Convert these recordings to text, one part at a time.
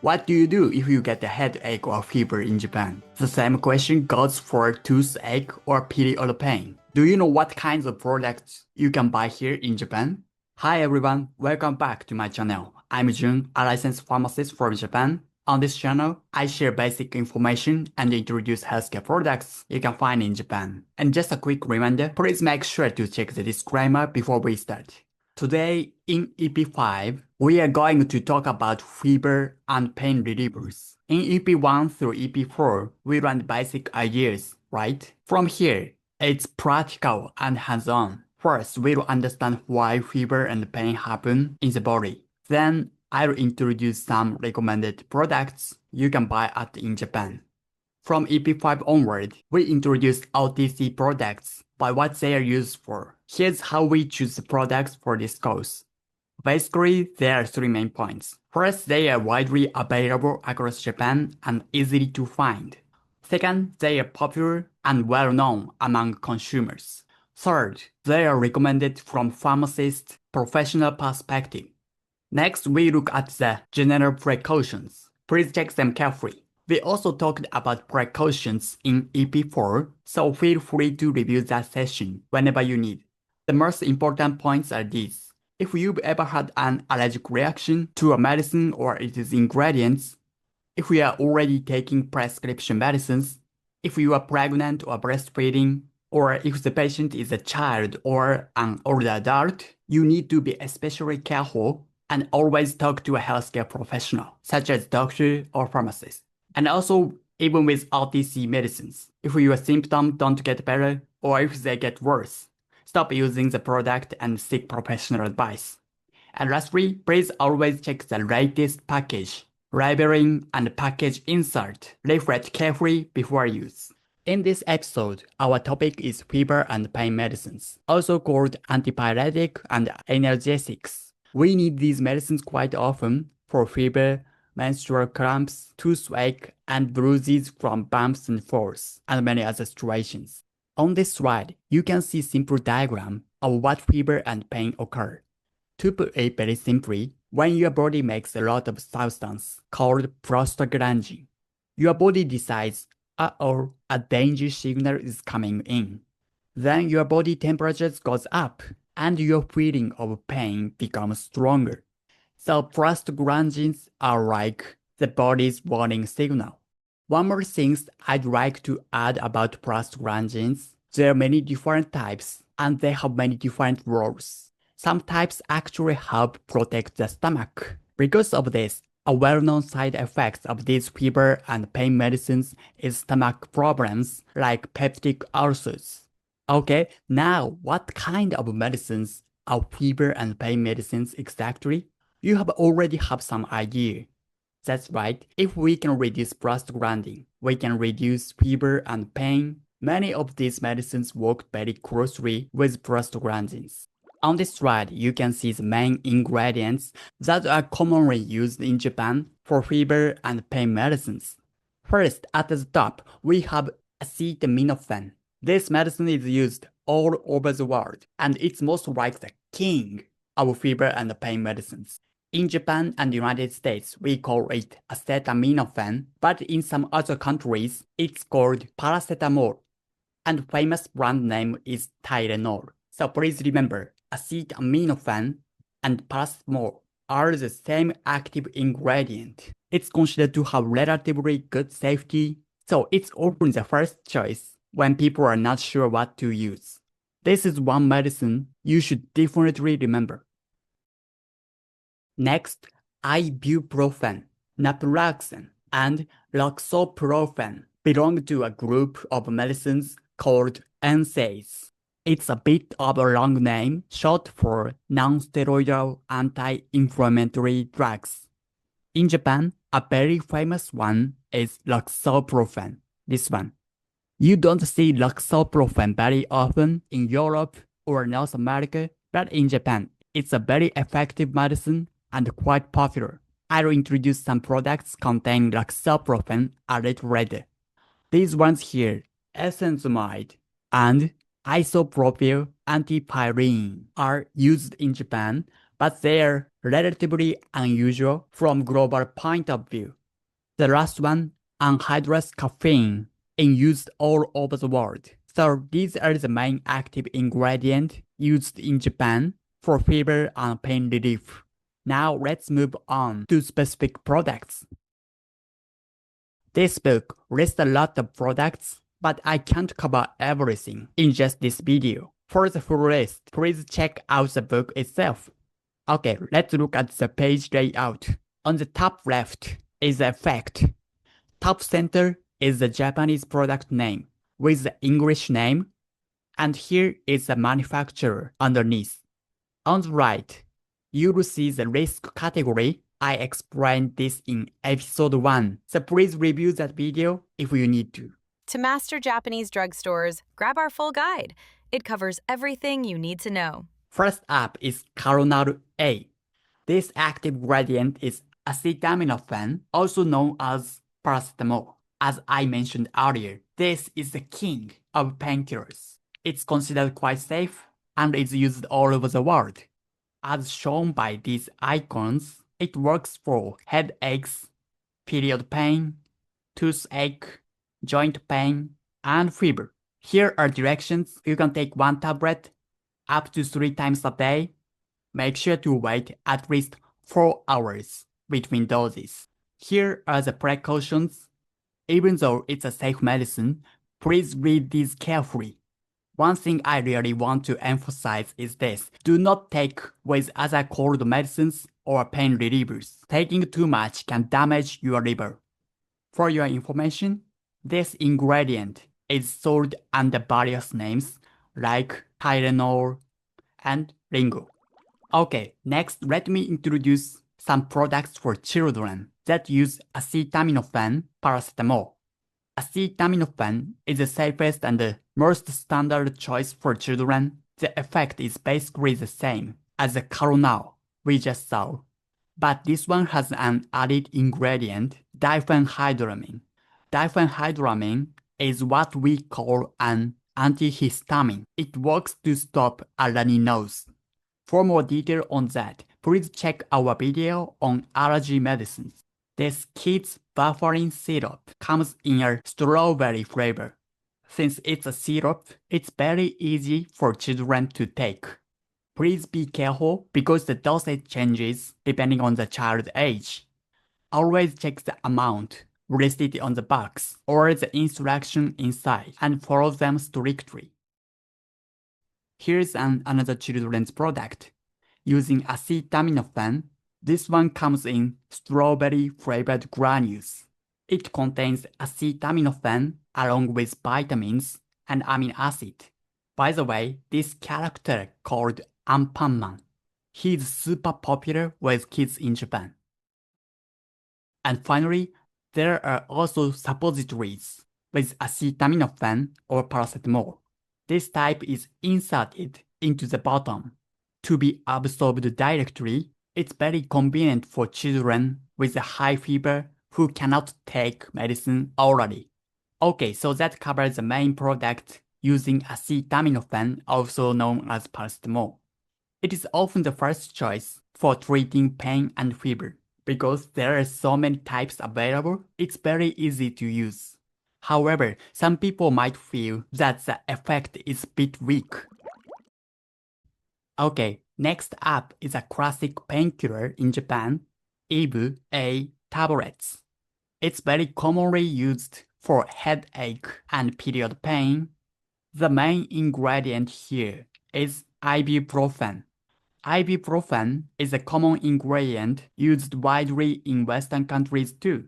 What do you do if you get a headache or fever in Japan? The same question goes for toothache or period pain. Do you know what kinds of products you can buy here in Japan? Hi everyone, welcome back to my channel. I'm Jun, a licensed pharmacist from Japan. On this channel, I share basic information and introduce healthcare products you can find in Japan. And just a quick reminder, please make sure to check the disclaimer before we start. Today, in EP5, we are going to talk about fever and pain relievers. In EP1 through EP4, we learned basic ideas, right? From here, it's practical and hands-on. First, we'll understand why fever and pain happen in the body. Then, I'll introduce some recommended products you can buy in Japan. From EP5 onward, we introduce OTC products by what they are used for. Here's how we choose the products for this course. Basically, there are three main points. First, they are widely available across Japan and easy to find. Second, they are popular and well-known among consumers. Third, they are recommended from pharmacists' professional perspective. Next, we look at the general precautions. Please check them carefully. We also talked about precautions in EP4, so feel free to review that session whenever you need. The most important points are these. If you've ever had an allergic reaction to a medicine or its ingredients, if you are already taking prescription medicines, if you are pregnant or breastfeeding, or if the patient is a child or an older adult, you need to be especially careful and always talk to a healthcare professional, such as doctor or pharmacist. And also, even with OTC medicines, if your symptoms don't get better or if they get worse, stop using the product and seek professional advice. And lastly, please always check the latest package, labeling, and package insert leaflet carefully before use. In this episode, our topic is fever and pain medicines, also called antipyretic and analgesics. We need these medicines quite often for fever, menstrual cramps, toothache, and bruises from bumps and falls, and many other situations. On this slide, you can see a simple diagram of what fever and pain occur. To put it very simply, when your body makes a lot of substance called prostaglandin, your body decides, uh-oh, a danger signal is coming in. Then your body temperature goes up, and your feeling of pain becomes stronger. So prostaglandins are like the body's warning signal. One more thing I'd like to add about prostaglandins. There are many different types, and they have many different roles. Some types actually help protect the stomach. Because of this, a well-known side effect of these fever and pain medicines is stomach problems like peptic ulcers. Okay, now what kind of medicines are fever and pain medicines exactly? You already have some idea. That's right, if we can reduce prostaglandin, we can reduce fever and pain. Many of these medicines work very closely with prostaglandins. On this slide, you can see the main ingredients that are commonly used in Japan for fever and pain medicines. First, at the top, we have acetaminophen. This medicine is used all over the world, and it's most like the king of fever and pain medicines. In Japan and the United States, we call it acetaminophen, but in some other countries, it's called paracetamol, and famous brand name is Tylenol. So please remember, acetaminophen and paracetamol are the same active ingredient. It's considered to have relatively good safety, so it's often the first choice when people are not sure what to use. This is one medicine you should definitely remember. Next, Ibuprofen, naproxen, and Loxoprofen belong to a group of medicines called NSAIDs. It's a bit of a long name, short for non-steroidal anti-inflammatory drugs. In Japan, a very famous one is Loxoprofen, this one. You don't see Loxoprofen very often in Europe or North America, but in Japan, it's a very effective medicine and quite popular. I'll introduce some products containing Loxoprofen a little later. These ones here, esentamide and isopropyl antipyrine, are used in Japan, but they're relatively unusual from global point of view. The last one, anhydrous caffeine, is used all over the world. So these are the main active ingredients used in Japan for fever and pain relief. Now let's move on to specific products. This book lists a lot of products, but I can't cover everything in just this video. For the full list, please check out the book itself. Okay, let's look at the page layout. On the top left is the effect. Top center is the Japanese product name with the English name, and here is the manufacturer underneath. On the right, you will see the risk category. I explained this in episode 1, so please review that video if you need to. To master Japanese drugstores, grab our full guide. It covers everything you need to know. First up is Calonal A. This active ingredient is acetaminophen, also known as paracetamol. As I mentioned earlier, this is the king of painkillers. It's considered quite safe and is used all over the world. As shown by these icons, it works for headaches, period pain, toothache, joint pain, and fever. Here are directions. You can take 1 tablet up to 3 times a day. Make sure to wait at least 4 hours between doses. Here are the precautions. Even though it's a safe medicine, please read these carefully. One thing I really want to emphasize is this: do not take with other cold medicines or pain relievers. Taking too much can damage your liver. For your information, this ingredient is sold under various names like Tylenol and Ringo. Okay, next let me introduce some products for children that use acetaminophen paracetamol. Acetaminophen is the safest and the most standard choice for children. The effect is basically the same as the Calonal we just saw, but this one has an added ingredient, diphenhydramine. Diphenhydramine is what we call an antihistamine. It works to stop a runny nose. For more detail on that, please check our video on allergy medicines. This kid's Bufferin syrup comes in a strawberry flavor. Since it's a syrup, it's very easy for children to take. Please be careful because the dosage changes depending on the child's age. Always check the amount listed on the box or the instruction inside and follow them strictly. Here's another children's product. Using acetaminophen, this one comes in strawberry flavored granules. It contains acetaminophen along with vitamins and amino acid. By the way, this character called Anpanman, he's super popular with kids in Japan. And finally, there are also suppositories with acetaminophen or paracetamol. This type is inserted into the bottom. To be absorbed directly, it's very convenient for children with a high fever who cannot take medicine orally. Okay, so that covers the main product using acetaminophen, also known as paracetamol. It is often the first choice for treating pain and fever. Because there are so many types available, it's very easy to use. However, some people might feel that the effect is a bit weak. Okay, next up is a classic painkiller in Japan, Ibuprofen tablets. It's very commonly used for headache and period pain. The main ingredient here is ibuprofen. Ibuprofen is a common ingredient used widely in Western countries too.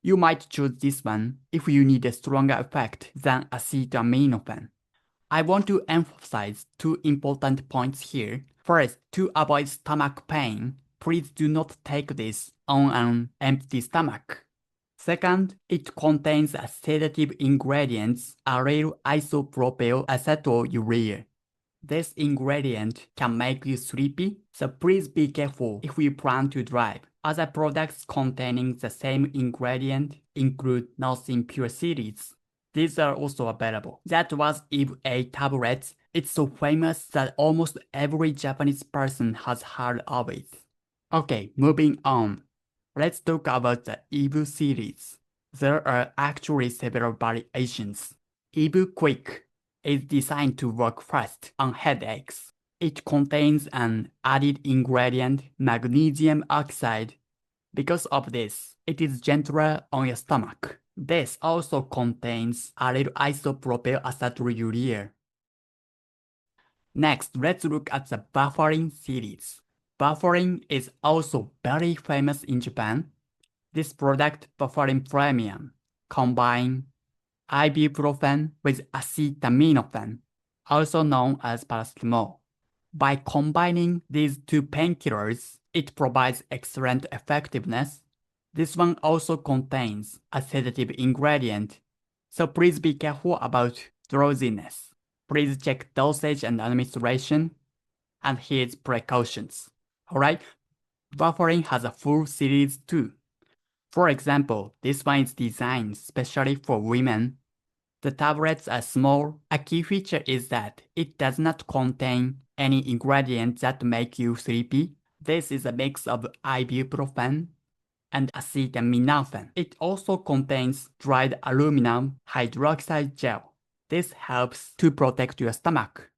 You might choose this one if you need a stronger effect than acetaminophen. I want to emphasize 2 important points here. First, to avoid stomach pain, please do not take this on an empty stomach. Second, it contains a sedative ingredients, allyl isopropyl acetylurea. This ingredient can make you sleepy, so please be careful if you plan to drive. Other products containing the same ingredient include Nothing Pure series. These are also available. That was Ibuprofen tablets It's so famous that almost every Japanese person has heard of it. Okay, moving on. Let's talk about the Ibu series. There are actually several variations. Ibu Quick is designed to work fast on headaches. It contains an added ingredient, magnesium oxide. Because of this, it is gentler on your stomach. This also contains a little isopropyl acetylurea. Next, let's look at the Bufferin series. Bufferin is also very famous in Japan. This product, Bufferin Premium, combines ibuprofen with acetaminophen, also known as paracetamol. By combining these two painkillers, it provides excellent effectiveness. This one also contains a sedative ingredient, so please be careful about drowsiness. Please check dosage and administration, and here's precautions. Alright, Bufferin has a full series too. For example, this one is designed specially for women. The tablets are small. A key feature is that it does not contain any ingredients that make you sleepy. This is a mix of ibuprofen and acetaminophen. It also contains dried aluminum hydroxide gel. This helps to protect your stomach.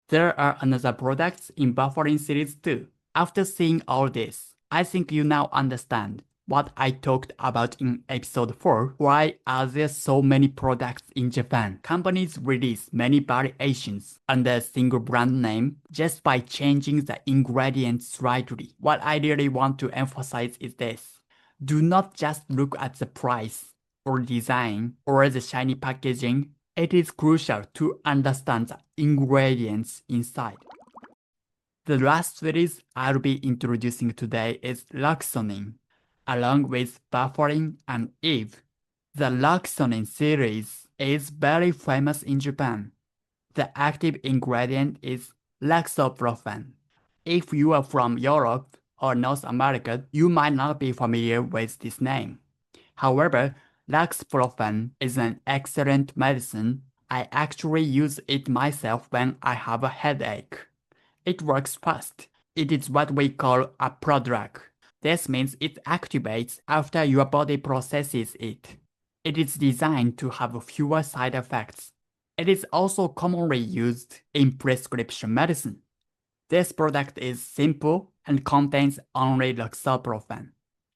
There are another products in Bufferin series too. After seeing all this, I think you now understand what I talked about in episode 4. Why are there so many products in Japan? Companies release many variations under a single brand name just by changing the ingredients slightly. What I really want to emphasize is this. Do not just look at the price or design or the shiny packaging. It is crucial to understand the ingredients inside. The last series I'll be introducing today is Loxonin, along with Bufferin and Eve. The Loxonin series is very famous in Japan. The active ingredient is Loxoprofen. If you are from Europe or North America, you might not be familiar with this name. However, Loxoprofen is an excellent medicine. I actually use it myself when I have a headache. It works fast. It is what we call a prodrug. This means it activates after your body processes it. It is designed to have fewer side effects. It is also commonly used in prescription medicine. This product is simple and contains only Loxoprofen.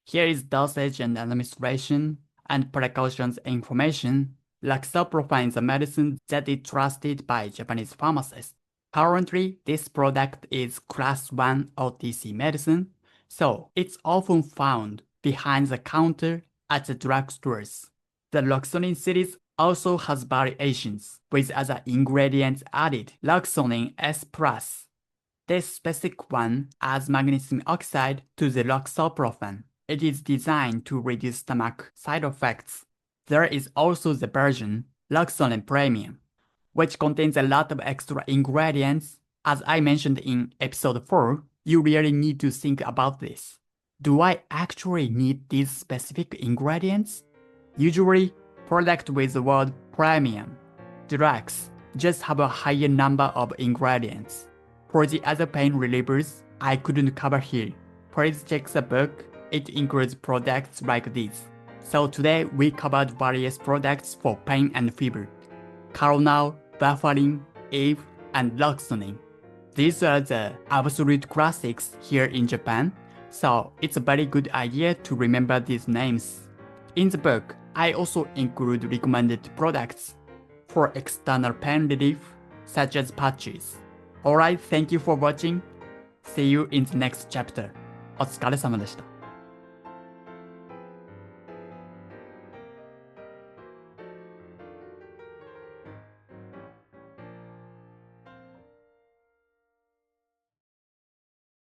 Here is dosage and administration and precautions information. Loxoprofen is a medicine that is trusted by Japanese pharmacists. Currently, this product is Class 1 OTC medicine, so it's often found behind the counter at the drugstores. The Loxonin series also has variations with other ingredients added. Loxonin S+. This specific one adds magnesium oxide to the Loxoprofen. It is designed to reduce stomach side effects. There is also the version Loxonin Premium, which contains a lot of extra ingredients. As I mentioned in episode 4, you really need to think about this. Do I actually need these specific ingredients? Usually, products with the word premium, drugs, just have a higher number of ingredients. For the other pain relievers I couldn't cover here, please check the book. It includes products like these. So today we covered various products for pain and fever. Calonal, Bufferin, Eve, and Loxonin. These are the absolute classics here in Japan, so it's a very good idea to remember these names. In the book, I also include recommended products for external pain relief, such as patches. Alright, thank you for watching. See you in the next chapter. お疲れ様でした。